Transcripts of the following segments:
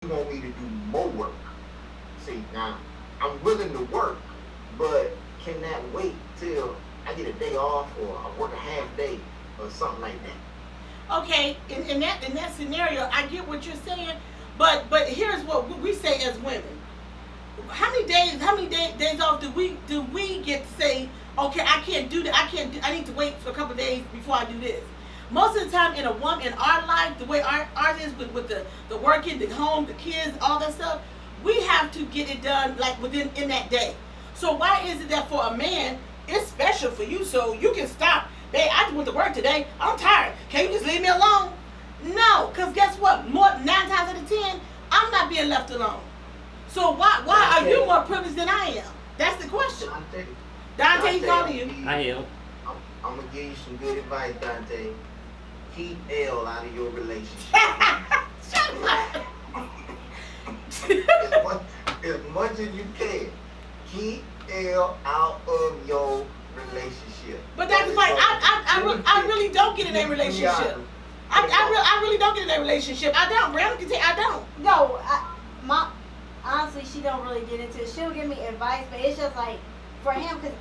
you want me to do more work. See, now I'm willing to work, but can that wait till I get a day off or I work a half day or something like that? Okay, in that scenario, I get what you're saying, but here's what we say as women. How many days off do we get to say, okay, I can't do that. I need to wait for a couple of days before I do this. Most of the time in our life, the way ours is with the working, the home, the kids, all that stuff, we have to get it done like within in that day. So why is it that for a man it's special for you so you can stop? Babe, I just went to work today. I'm tired. Can you just leave me alone? No, because guess what? More 9 times out of 10, I'm not being left alone. So why are you more privileged than I am? That's the question. Dante, Dante, he Dante, calling you. I'm, I am. I'm gonna give you some good advice, Dante. Keep L out of your relationship. Shut up. as, much, as much as you can, keep L out of your relationship. But that's like I really don't get in a relationship. I really don't get in a relationship. I don't. Brandon can tell I don't. No, my honestly, she don't really get into it. She'll give me advice, but it's just like for him, because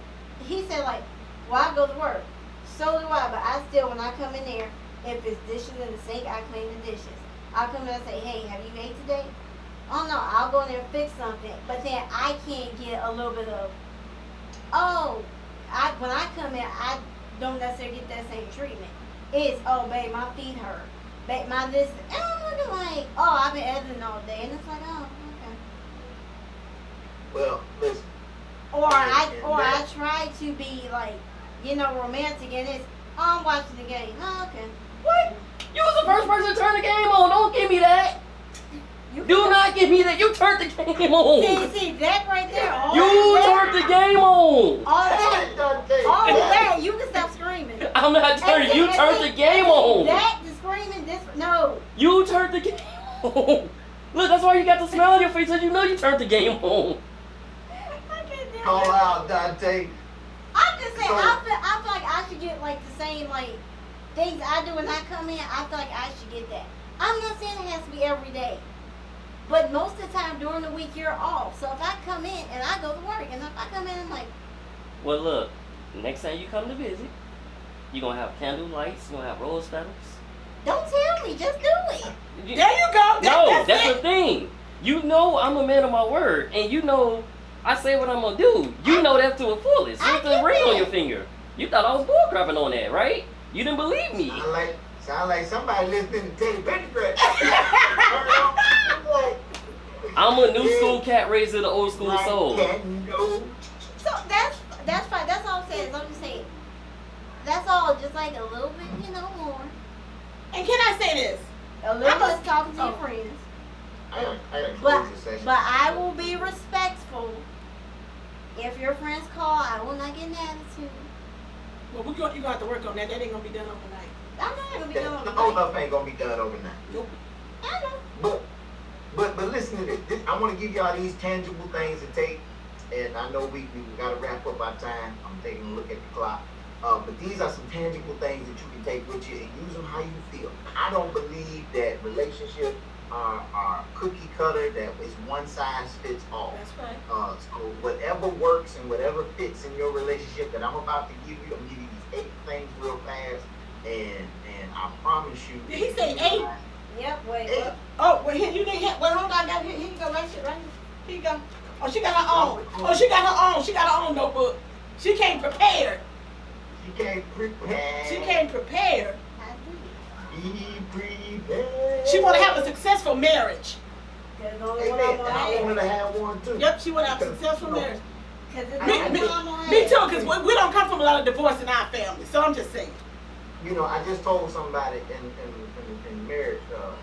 he said like, well, I go to work, so do I. But I still, when I come in there, if it's dishes in the sink, I clean the dishes. I come in and say, hey, have you ate today? Oh no, I'll go in there and fix something. But then I can't get a little bit of, oh, when I come in, I don't necessarily get that same treatment. It's, oh, babe, my feet hurt. Babe, my this. And I'm looking like, oh, I've been editing all day. And it's like, oh, okay. Well, listen. Or I try to be like, romantic, and it's, oh, I'm watching the game. Oh, okay. What? You was the first person to turn the game on. Don't give me that. You Do not give me that. You turned the game on. see that right there. All You that, turned the game on. all that, Dante. all that. You can stop screaming. I'm not turning. You turned the game on. That, the screaming, this, no. You turned the game on. Look, that's why you got the smile on your face, because you know you turned the game on. I can't do Call that. out, Dante. I'm just saying, So- I feel like I should get like the same like things I do when I come in. I feel like I should get that. I'm not saying it has to be every day, but most of the time during the week you're off. So if I come in and I go to work, and if I come in, I'm like, Well, look, next time you come to visit, you're going to have candle lights, you're going to have rose petals. don't tell me, just do it. There you go. No, that's it. the thing. You know I'm a man of my word, and you know I say what I'm going to do. You know that to the fullest. I With the get ring on that. your finger. You thought I was bullcrapping on that, right? You didn't believe me. Sound like somebody listening to Teddy Pendergrass. I'm a new school cat raised to the old school soul. So that's fine. That's all I'm saying. I'm just saying. That's all. Just like a little bit, more. And can I say this? A little I'm a- bit talking to your oh. friends. I gotta But close this session. but I will be respectful. If your friends call, I will not get an attitude. Well, you're gonna have to work on that. That ain't gonna be done overnight. I'm not gonna be The done whole with stuff ain't gonna be done overnight. Nope. I know. But listen to this. I want to give y'all these tangible things to take, and I know we got to wrap up our time. I'm taking a look at the clock. But these are some tangible things that you can take with you and use them how you feel. I don't believe that relationships are cookie cutter, that it's one size fits all. That's right. So whatever works and whatever fits in your relationship that I'm about to give you, I'm giving you these 8 things real fast, and I promise you. Did he say 8? Yep. Wait. 8. What? Oh, well, here you need help. Well, hold on. Here you go. Right here. Here you go. Oh, she got her own. Oh, she got her own. She got her own notebook. She came prepared. She can't prepare. She came prepared. I do. Be prepared. She want to have a successful marriage. There's only one Amen. I'm And I gonna want her to have one too. Yep, she want to have a successful marriage. Cause it's Me- only me- one I'm gonna Me have. too, because we don't come from a lot of divorce in our family. So I'm just saying. You know, I just told somebody in marriage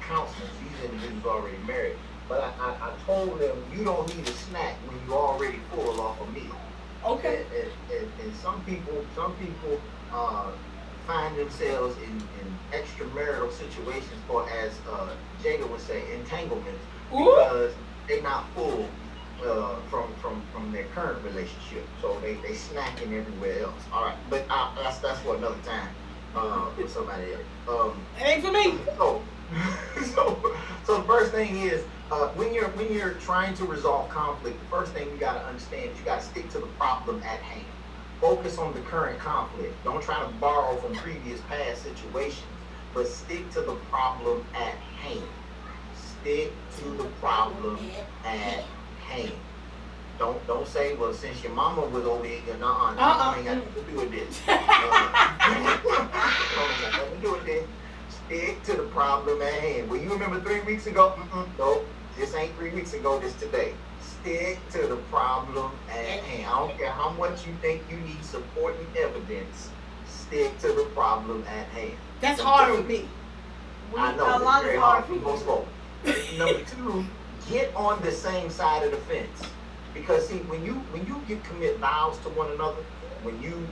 counseling, these individuals already married, but I told them you don't need a snack when you already full off a meal. Okay. And some people find themselves in extramarital situations, or as Jada would say, entanglements, Ooh. because they're not full from their current relationship, so they snacking everywhere else. All right, but that's for another time with somebody else. It ain't for me. So So the first thing is when you're trying to resolve conflict, the first thing you got to understand is you got to stick to the problem at hand. Focus on the current conflict. Don't try to borrow from previous past situations, but stick to the problem at hand. Stick to the problem at hand. Don't say, well, since your mama was over here, you ain't got nothing to do with this. Ain't got nothing to do with this. Stick to the problem at hand. Well, you remember 3 weeks ago? Nope, this ain't 3 weeks ago, this today. Stick to the problem at hand. I don't care how much you think you need supporting evidence. Stick to the problem at hand. That's hard for me. I know, it's very hard for most folks. Number two, get on the same side of the fence. Because see, when you commit vows to one another, when you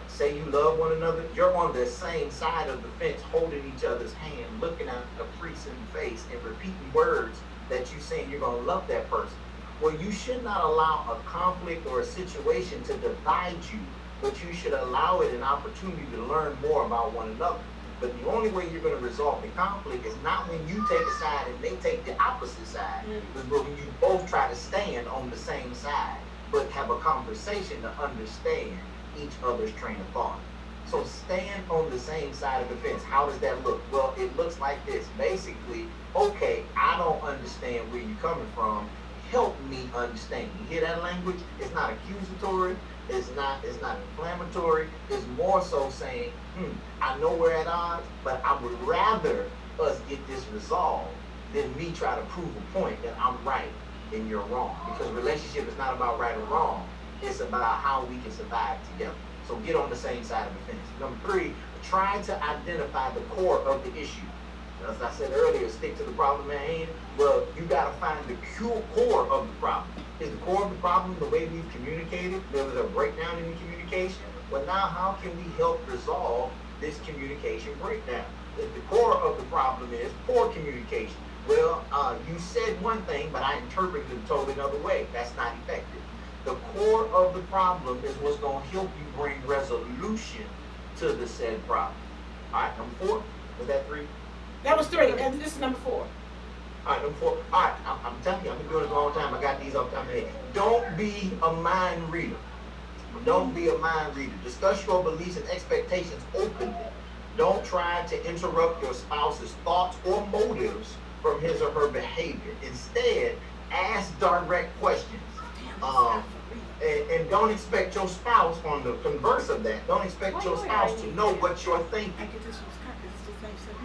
say you love one another, you're on the same side of the fence, holding each other's hand, looking at the priest in the face, and repeating words that you saying you're gonna love that person. Well, you should not allow a conflict or a situation to divide you, but you should allow it an opportunity to learn more about one another. But the only way you're going to resolve the conflict is not when you take a side and they take the opposite side, but when you both try to stand on the same side, but have a conversation to understand each other's train of thought. So stand on the same side of the fence. How does that look? Well, it looks like this. Basically, okay, I don't understand where you're coming from. Help me understand. You hear that language? It's not accusatory. It's not inflammatory. It's more so saying, I know we're at odds, but I would rather us get this resolved than me try to prove a point that I'm right and you're wrong. Because relationship is not about right or wrong. It's about how we can survive together. So get on the same side of the fence. Number three, try to identify the core of the issue. As I said earlier, stick to the problem at hand. Well, you got to find the core of the problem. Is the core of the problem the way we've communicated? There was a breakdown in the communication. Well, now how can we help resolve this communication breakdown? If the core of the problem is poor communication, well, you said one thing, but I interpreted it totally another way. That's not effective. The core of the problem is what's going to help you bring resolution to the said problem. All right, number 4. Was that 3? That was 3, and this is number 4. All right, number 4. All right, I'm telling you, I've been doing this a long time. I got these off the top of my head. Don't be a mind reader. Don't be a mind reader. Discuss your beliefs and expectations openly. Don't try to interrupt your spouse's thoughts or motives from his or her behavior. Instead, ask direct questions. And don't expect your spouse, on the converse of that, don't expect your spouse to know what you're thinking.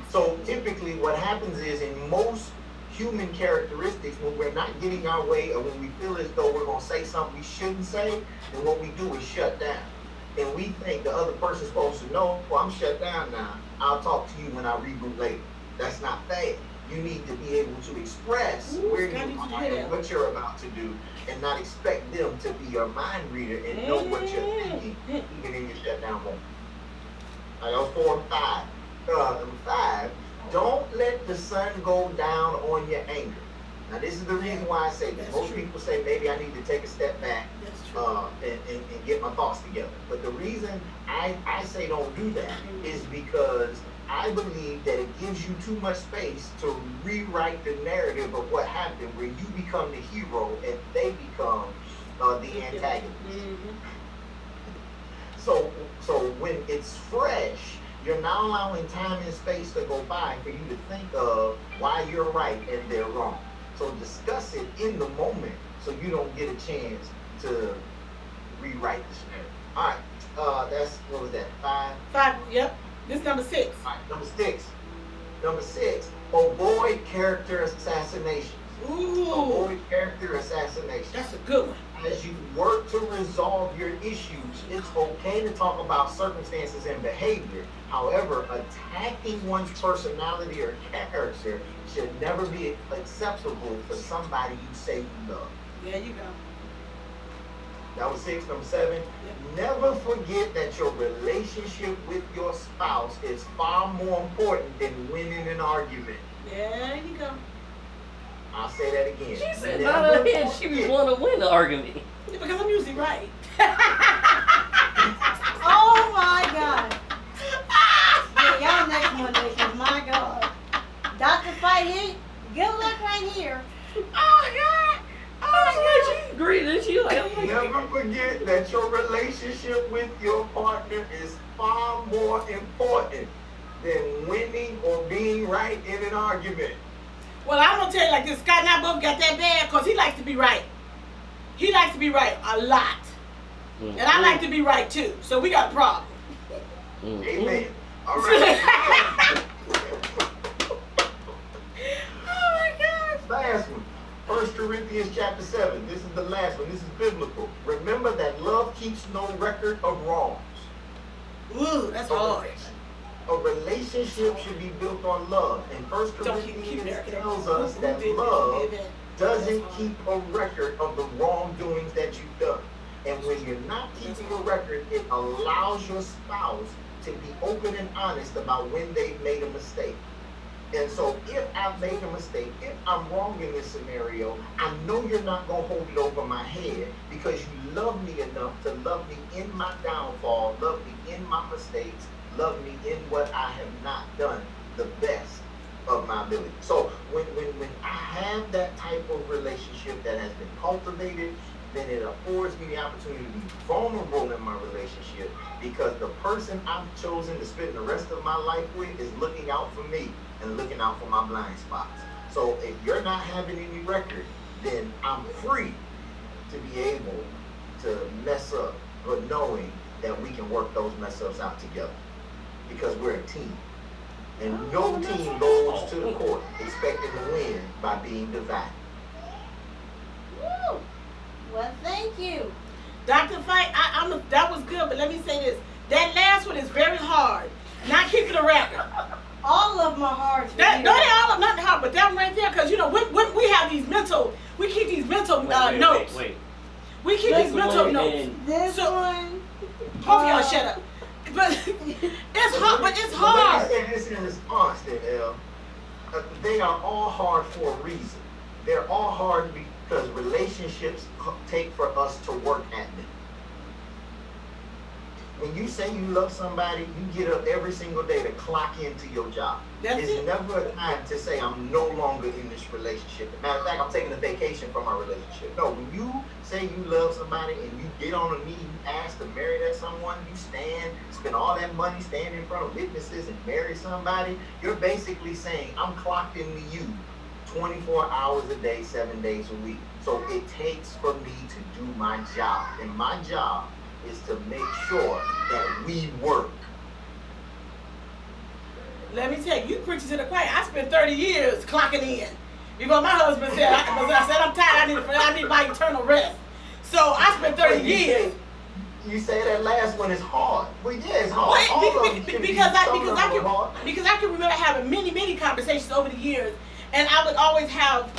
So typically what happens is in most human characteristics, when we're not getting our way or when we feel as though we're going to say something we shouldn't say, then what we do is shut down. And we think the other person's supposed to know, well, I'm shut down now. I'll talk to you when I reboot later. That's not fair. You need to be able to express where you are and what you're about to do and not expect them to be your mind reader and know what you're thinking, even in your shutdown moment. All right, that was 4 and 5. Number 5, don't let the sun go down on your anger. Now, this is the reason why I say this. Most people say maybe I need to take a step back and get my thoughts together. But the reason I say don't do that is because I believe that it gives you too much space to rewrite the narrative of what happened, where you become the hero and they become the antagonist. So when it's fresh, you're not allowing time and space to go by for you to think of why you're right and they're wrong. So discuss it in the moment so you don't get a chance to rewrite the scenario. All right, that's, what was that, 5? 5, yep. This is number 6. All right, number 6. Number 6, avoid character assassinations. Ooh. Avoid character assassinations. That's a good one. As you work to resolve your issues, it's okay to talk about circumstances and behavior. However, attacking one's personality or character should never be acceptable for somebody you say you love. There you go. That was 6. Number 7, never forget that your relationship with your spouse is far more important than winning an argument. There you go. I'll say that again. She said not her head, she was want to win the argument. Yeah, because I'm usually right. Oh my God. Yeah, y'all next Monday, 'cause my God. Dr. Fight here. Good luck right here. Oh my God. Oh my God. She agreed, and she like, oh my God. Never forget that your relationship with your partner is far more important than winning or being right in an argument. Well, I'm gonna tell you like this. Scott and I both got that bad because he likes to be right. He likes to be right a lot, and I like to be right too. So we got a problem. Amen. All right. Oh my God. Last one. 1 Corinthians chapter 7. This is the last one. This is biblical. Remember that love keeps no record of wrongs. Ooh, that's hard. A relationship should be built on love. And 1 Don't keep Corinthians there. tells us that love doesn't keep a record of the wrongdoings that you've done. And when you're not keeping a record, it allows your spouse to be open and honest about when they've made a mistake. And so if I've made a mistake, if I'm wrong in this scenario, I know you're not going to hold it over my head because you love me enough to love me in my downfall, love me in my mistakes, love me in what I have not done the best of my ability. So when I have that type of relationship that has been cultivated, then it affords me the opportunity to be vulnerable in my relationship because the person I've chosen to spend the rest of my life with is looking out for me and looking out for my blind spots. So if you're not having any record, then I'm free to be able to mess up, but knowing that we can work those mess ups out together because we're a team. And no team goes to the court expecting to win by being divided. Woo. Well, thank you. Dr. Fight, that was good, but let me say this. That last one is very hard. Not keeping a record. All of my hearts. That, no, they all are not hard, but that one right there, because, you know, when we have these mental, we keep these mental notes. Wait. We keep these mental notes. This So- one. Both of y'all shut up. But it's hard, but it's hard. Let me say this in response then, El. They are all hard for a reason. They're all hard because relationships take for us to work at them. When you say you love somebody, you get up every single day to clock into your job. That's It's it. never a time to say I'm no longer in this relationship. Matter of fact, I'm taking a vacation from our relationship. No, when you say you love somebody and you get on a knee, you ask to marry that someone, you spend all that money, stand in front of witnesses and marry somebody, you're basically saying I'm clocked into you 24 hours a day, 7 days a week. So it takes for me to do my job. And my job is to make sure that we work. Let me tell you, you preaching to the choir. I spent 30 years clocking in. Before my husband said, I said, I'm tired, I need my eternal rest. So I spent 30 years. You say that last one is hard. Well, yeah, it's hard. Wait, All of them can be because some of them are hard. I can remember having many conversations over the years, and I would always have,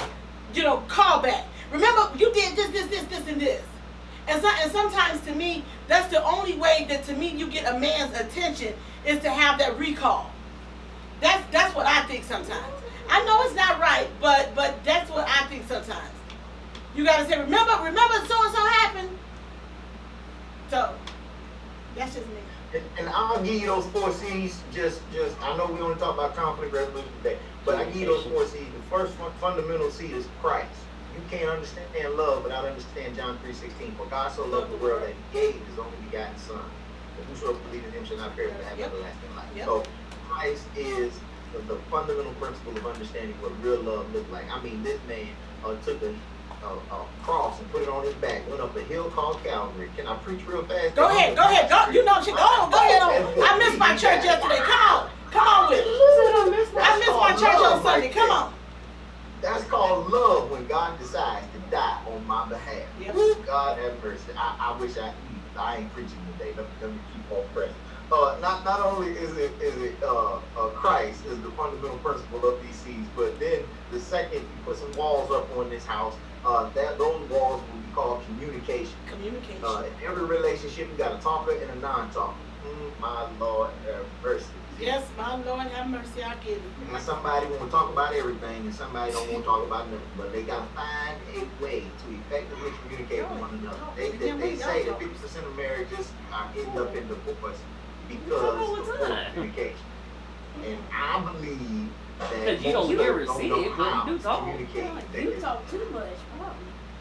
callback. Remember, you did this, and this. And sometimes to me, that's the only way that to me you get a man's attention is to have that recall. That's what I think sometimes. I know it's not right, but that's what I think sometimes. You gotta say, remember so and so happened. So that's just me. And I'll give you those 4 C's. Just I know we only talk about conflict resolution today, but I give you those 4 C's. The first fundamental C is Christ. You can't understand love without understanding John 3:16. For God so loved the world that He gave His only begotten Son, that whosoever believes in Him shall not perish but have everlasting life. Yep. So Christ is the fundamental principle of understanding what real love looks like. I mean, this man took a cross and put it on his back, went up a hill called Calvary. Can I preach real fast? Go ahead. Go ahead on. I missed my church yesterday. Come on with it. I missed my church on Sunday. Come on. That's called love when God decides to die on my behalf. Yep. God have mercy. I wish I ain't preaching today. Let me keep on pressing. Not only is it Christ is the fundamental principle of these C's, but then the second, you put some walls up on this house. Those walls will be called communication. Communication. In every relationship, you got a talker and a non-talker. My Lord have mercy. Yes, my Lord have mercy. I get it. And somebody want to talk about everything, and somebody don't want to talk about nothing. But they got to find a way to effectively communicate with one another. They say that 50% of marriages end up in divorce because of poor communication. And I believe that Because you don't most hear people or see know it, but how you do to talk. communicate You effectively. talk too much, probably.